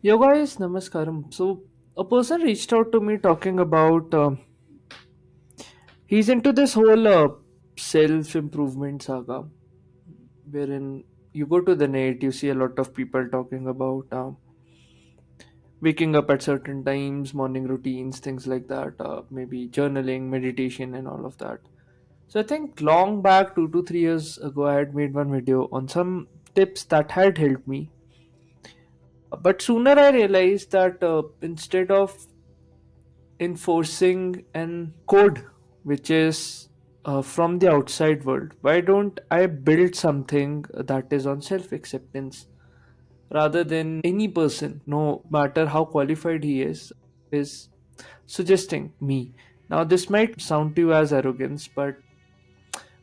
Yo guys, namaskaram. So a person reached out to me talking about he's into this whole self improvement saga, wherein you go to the net, you see a lot of people talking about waking up at certain times, morning routines, things like that, maybe journaling, meditation, and all of that. So I think long back, 2 to 3 years ago, I had made one video on some tips that had helped me. But sooner I realized that instead of enforcing an code which is from the outside world, why don't I build something that is on self acceptance rather than any person, no matter how qualified he is suggesting me. Now this might sound to you as arrogance, but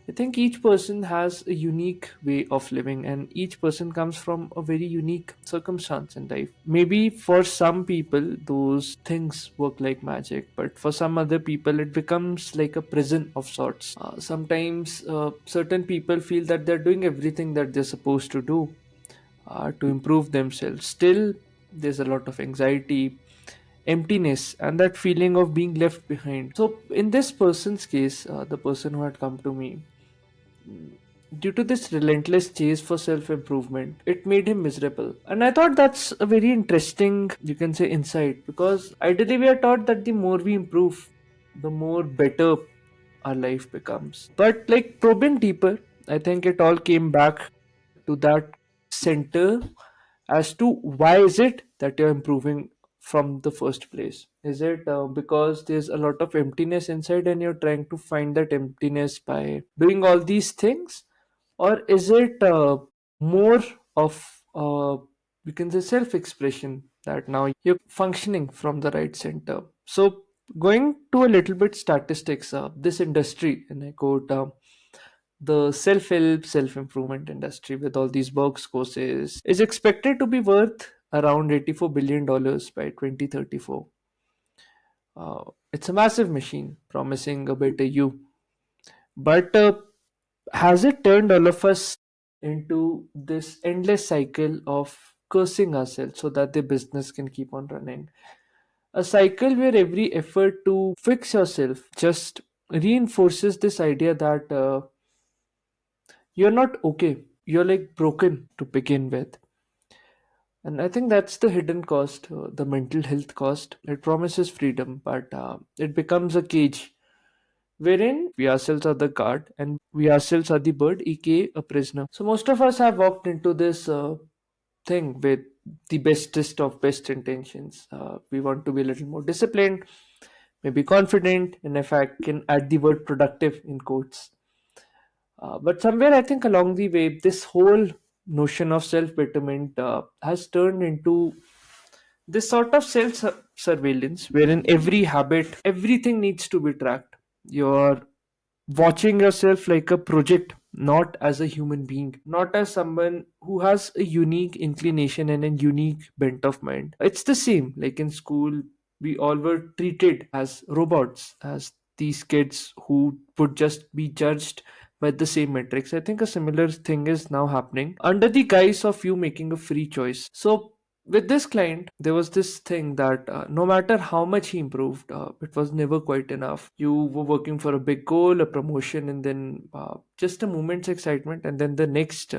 I think each person has a unique way of living, and each person comes from a very unique circumstance in life. Maybe for some people, those things work like magic, but for some other people, it becomes like a prison of sorts. Sometimes certain people feel that they're doing everything that they're supposed to do to improve themselves. Still, there's a lot of anxiety, emptiness, and that feeling of being left behind. So, in this person's case, the person who had come to me, due to this relentless chase for self improvement, it made him miserable. And I thought that's a very interesting, you can say, insight, because ideally we are taught that the more we improve, the more better our life becomes. But like probing deeper, I think it all came back to that center as to why is it that you're improving from the first place. Is it because there's a lot of emptiness inside and you're trying to find that emptiness by doing all these things, or is it more of you can say self expression that now you're functioning from the right center? So going to a little bit statistics, this industry, and I quote, the self-help self-improvement industry with all these box courses is expected to be worth around $84 billion by 2034. It's a massive machine promising a better you, but has it turned all of us into this endless cycle of cursing ourselves so that the business can keep on running? A cycle where every effort to fix yourself just reinforces this idea that you're not okay, you're like broken to begin with. And I think that's the hidden cost, the mental health cost. It promises freedom, but it becomes a cage wherein we ourselves are the guard and we ourselves are the bird, aka a prisoner. So most of us have walked into this thing with the bestest of best intentions. We want to be a little more disciplined, maybe confident, and if I can add the word productive in quotes. But somewhere I think along the way, this whole notion of self betterment has turned into this sort of self surveillance wherein every habit, everything needs to be tracked. You're watching yourself like a project, not as a human being, not as someone who has a unique inclination and a unique bent of mind. It's the same like in school, we all were treated as robots, as these kids who would just be judged by the same metrics. I think a similar thing is now happening under the guise of you making a free choice. So with this client, there was this thing that no matter how much he improved, it was never quite enough. You were working for a big goal, a promotion, and then just a moment's excitement, and then the next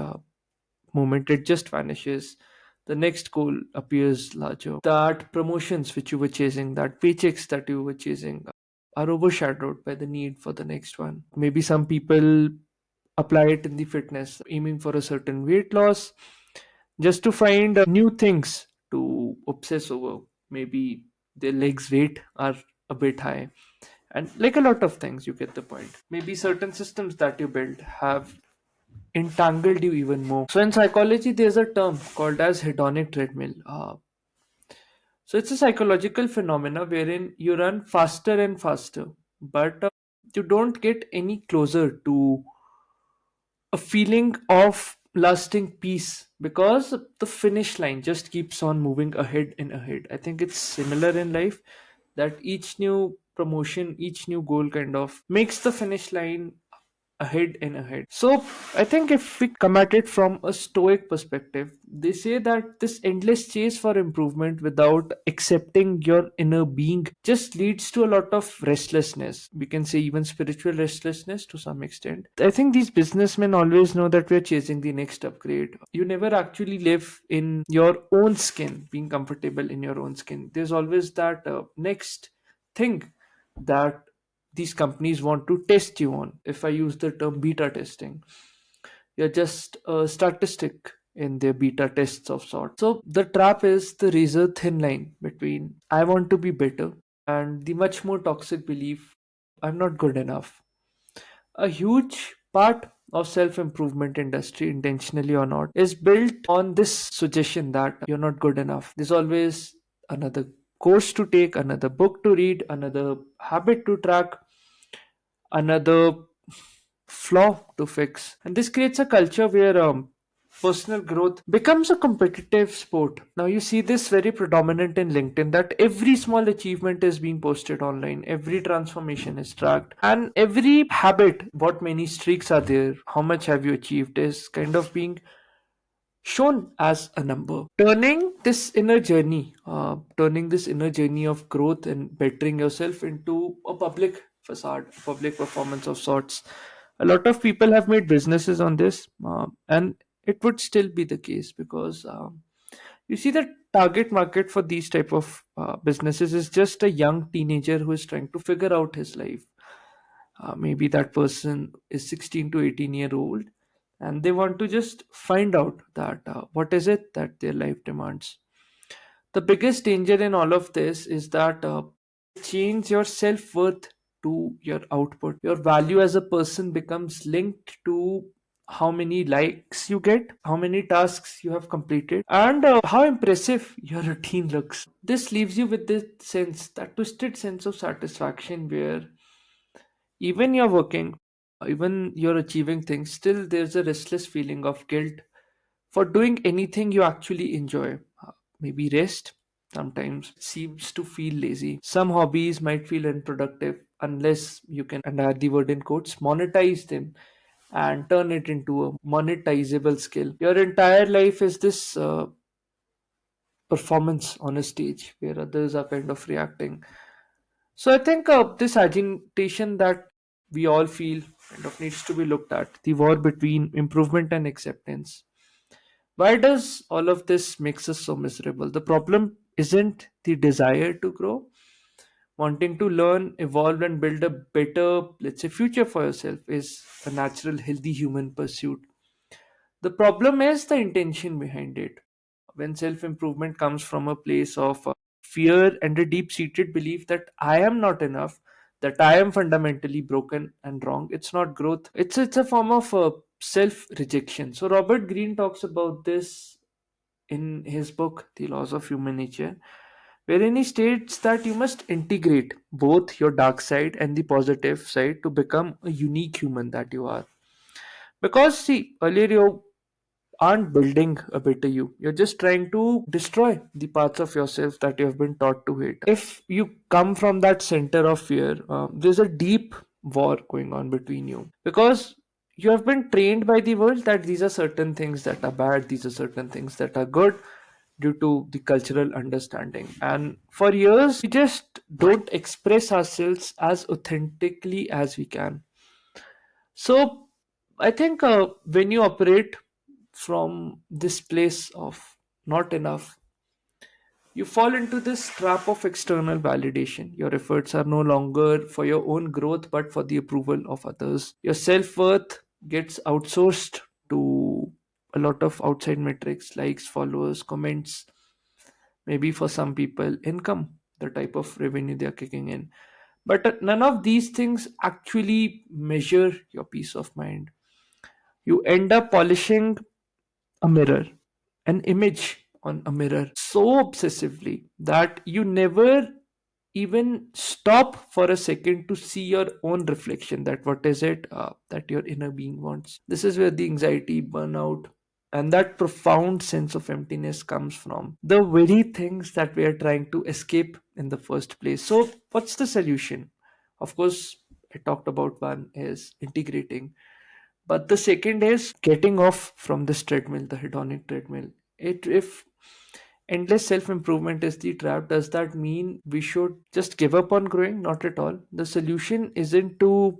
moment it just vanishes. The next goal appears larger. That promotions which you were chasing, that paychecks that you were chasing, are overshadowed by the need for the next one. Maybe some people apply it in the fitness, aiming for a certain weight loss just to find new things to obsess over. Maybe their legs weight are a bit high, and like a lot of things, you get the point. Maybe certain systems that you build have entangled you even more. So in psychology there's a term called as hedonic treadmill. So it's a psychological phenomena wherein you run faster and faster, but you don't get any closer to a feeling of lasting peace because the finish line just keeps on moving ahead and ahead. I think it's similar in life that each new promotion, each new goal kind of makes the finish line ahead and ahead. So I think if we come at it from a stoic perspective, they say that this endless chase for improvement without accepting your inner being just leads to a lot of restlessness. We can say even spiritual restlessness to some extent. I think these businessmen always know that we're chasing the next upgrade. You never actually live in your own skin, being comfortable in your own skin. There's always that next thing that these companies want to test you on. If I use the term beta testing, you're just a statistic in their beta tests of sorts. So the trap is the razor thin line between I want to be better and the much more toxic belief I'm not good enough. A huge part of self improvement industry, intentionally or not, is built on this suggestion that you're not good enough. There's always another course to take, another book to read, another habit to track, another flaw to fix. And this creates a culture where personal growth becomes a competitive sport. Now, you see this very predominant in LinkedIn that every small achievement is being posted online, every transformation is tracked, and every habit, what many streaks are there, how much have you achieved, is kind of being shown as a number. Turning this inner journey of growth and bettering yourself into a public facade, public performance of sorts. A lot of people have made businesses on this, and it would still be the case because you see the target market for these type of businesses is just a young teenager who is trying to figure out his life. Maybe that person is 16 to 18-year old and they want to just find out that what is it that their life demands. The biggest danger in all of this is that change your self-worth to your output. Your value as a person becomes linked to how many likes you get, how many tasks you have completed, and how impressive your routine looks. This leaves you with this sense, that twisted sense of satisfaction where even you're working, even you're achieving things, still there's a restless feeling of guilt for doing anything you actually enjoy. Maybe rest sometimes seems to feel lazy. Some hobbies might feel unproductive unless you can, and I add the word in quotes, monetize them and turn it into a monetizable skill. Your entire life is this performance on a stage where others are kind of reacting. So I think this agitation that we all feel kind of needs to be looked at. The war between improvement and acceptance. Why does all of this makes us so miserable? The problem isn't the desire to grow. Wanting to learn, evolve, and build a better, let's say, future for yourself is a natural, healthy human pursuit. The problem is the intention behind it. When self improvement comes from a place of fear and a deep seated belief that I am not enough, that I am fundamentally broken and wrong, it's not growth. It's a form of self rejection. So Robert Greene talks about this in his book The Laws of Human Nature, wherein he states that you must integrate both your dark side and the positive side to become a unique human that you are. Because see, earlier you aren't building a better you. You're just trying to destroy the parts of yourself that you have been taught to hate. If you come from that center of fear, there's a deep war going on between you because you have been trained by the world that these are certain things that are bad, these are certain things that are good due to the cultural understanding. And for years, we just don't express ourselves as authentically as we can. So I think when you operate from this place of not enough, you fall into this trap of external validation. Your efforts are no longer for your own growth but for the approval of others. Your self worth gets outsourced to a lot of outside metrics, likes, followers, comments, maybe for some people, income, the type of revenue they are kicking in. But none of these things actually measure your peace of mind. You end up polishing a mirror, an image on a mirror so obsessively that you never even stop for a second to see your own reflection, that what is it that your inner being wants. This is where the anxiety, burnout, and that profound sense of emptiness comes from, the very things that we are trying to escape in the first place. So what's the solution? Of course, I talked about one is integrating, but the second is getting off from this treadmill, the hedonic treadmill. It if endless self improvement is the trap, does that mean we should just give up on growing? Not at all. The solution isn't to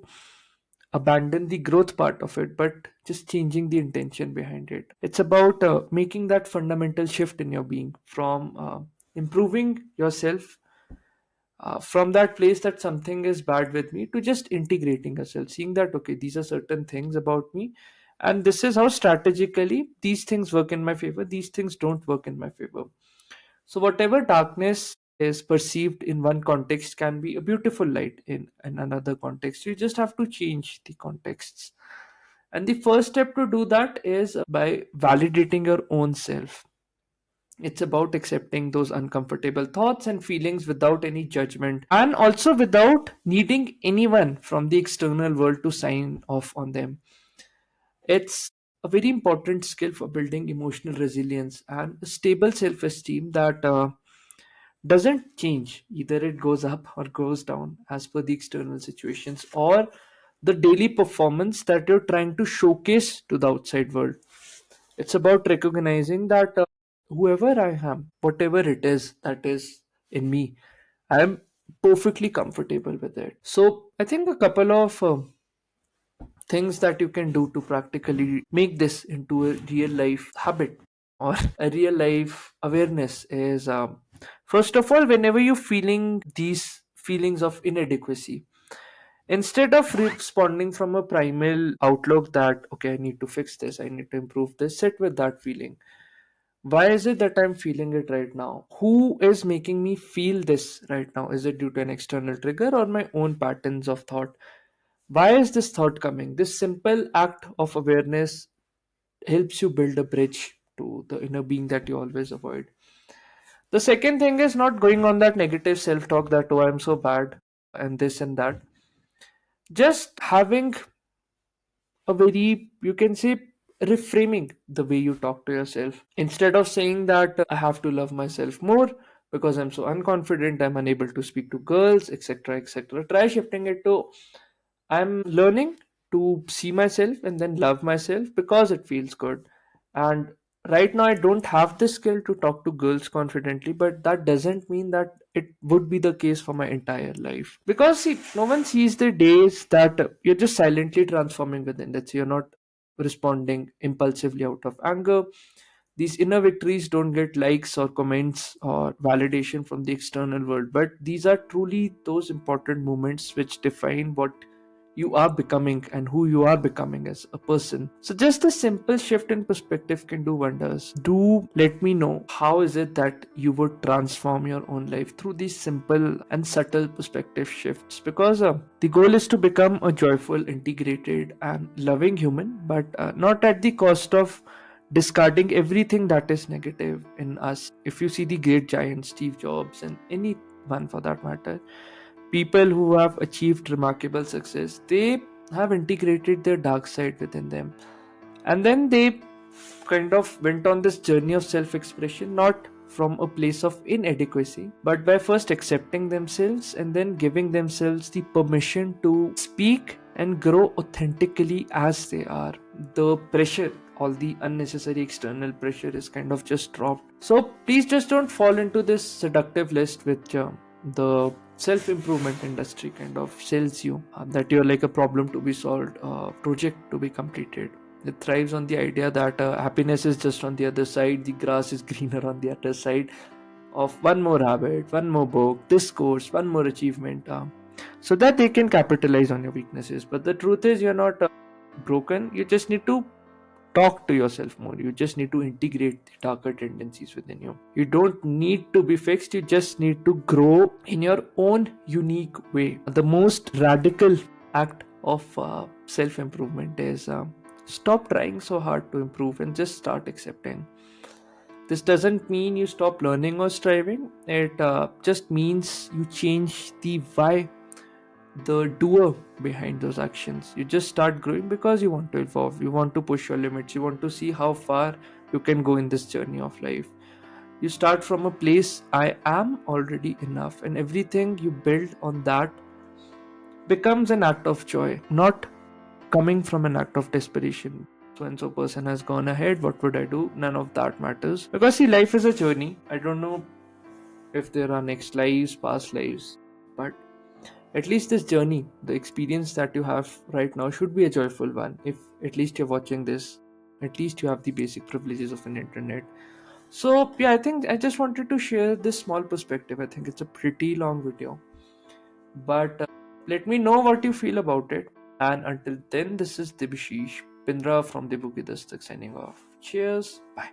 abandon the growth part of it, but just changing the intention behind it. It's about making that fundamental shift in your being from improving yourself from that place that something is bad with me to just integrating yourself, seeing that okay, these are certain things about me, and this is how strategically these things work in my favor, these things don't work in my favor. So whatever darkness is perceived in one context can be a beautiful light in another context. You just have to change the contexts. And the first step to do that is by validating your own self. It's about accepting those uncomfortable thoughts and feelings without any judgment, and also without needing anyone from the external world to sign off on them. It's a very important skill for building emotional resilience and a stable self esteem that doesn't change. Either it goes up or goes down as per the external situations or the daily performance that you're trying to showcase to the outside world. It's about recognizing that whoever I am, whatever it is that is in me, I am perfectly comfortable with it. So I think a couple of things that you can do to practically make this into a real life habit or a real life awareness is first of all, whenever you're feeling these feelings of inadequacy, instead of responding from a primal outlook that okay, I need to fix this, I need to improve this, sit with that feeling. Why is it that I'm feeling it right now? Who is making me feel this right now? Is it due to an external trigger or my own patterns of thought? Why is this thought coming? This simple act of awareness helps you build a bridge to the inner being that you always avoid. The second thing is not going on that negative self talk that, oh, I'm so bad and this and that. Just having a very, you can say, reframing the way you talk to yourself. Instead of saying that I have to love myself more because I'm so unconfident, I'm unable to speak to girls, etc., etc., try shifting it to I'm learning to see myself and then love myself because it feels good. And right now, I don't have the skill to talk to girls confidently, but that doesn't mean that it would be the case for my entire life. Because, see, no one sees the days that you're just silently transforming within. Let's say you're not responding impulsively out of anger. These inner victories don't get likes or comments or validation from the external world, but these are truly those important moments which define what you are becoming and who you are becoming as a person. So just a simple shift in perspective can do wonders. Do let me know how is it that you would transform your own life through these simple and subtle perspective shifts, because the goal is to become a joyful, integrated and loving human, but not at the cost of discarding everything that is negative in us. If you see the great giants, Steve Jobs and anyone for that matter, people who have achieved remarkable success, they have integrated their dark side within them, and then they kind of went on this journey of self expression, not from a place of inadequacy, but by first accepting themselves and then giving themselves the permission to speak and grow authentically as they are. The pressure, all the unnecessary external pressure, is kind of just dropped. So please just don't fall into this seductive list which the self improvement industry kind of sells you, that you're like a problem to be solved, a project to be completed. It thrives on the idea that happiness is just on the other side, the grass is greener on the other side of one more habit, one more book, this course, one more achievement, so that they can capitalize on your weaknesses. But the truth is, you're not broken, you just need to talk to yourself more. You just need to integrate the darker tendencies within you. You don't need to be fixed, you just need to grow in your own unique way. The most radical act of self improvement is stop trying so hard to improve and just start accepting. This doesn't mean you stop learning or striving, it just means you change the why, the doer behind those actions. You just start growing because you want to evolve, you want to push your limits, you want to see how far you can go in this journey of life. You start from a place, I am already enough, and everything you build on that becomes an act of joy, not coming from an act of desperation. So and so person has gone ahead, what would I do? None of that matters. Because see, life is a journey. I don't know if there are next lives, past lives, but at least this journey, the experience that you have right now should be a joyful one. If at least you're watching this, at least you have the basic privileges of an internet. So yeah, I think I just wanted to share this small perspective. I think it's a pretty long video, but let me know what you feel about it. And until then, this is Debashish Pindra from Debu Ki Dastak signing off. Cheers. Bye.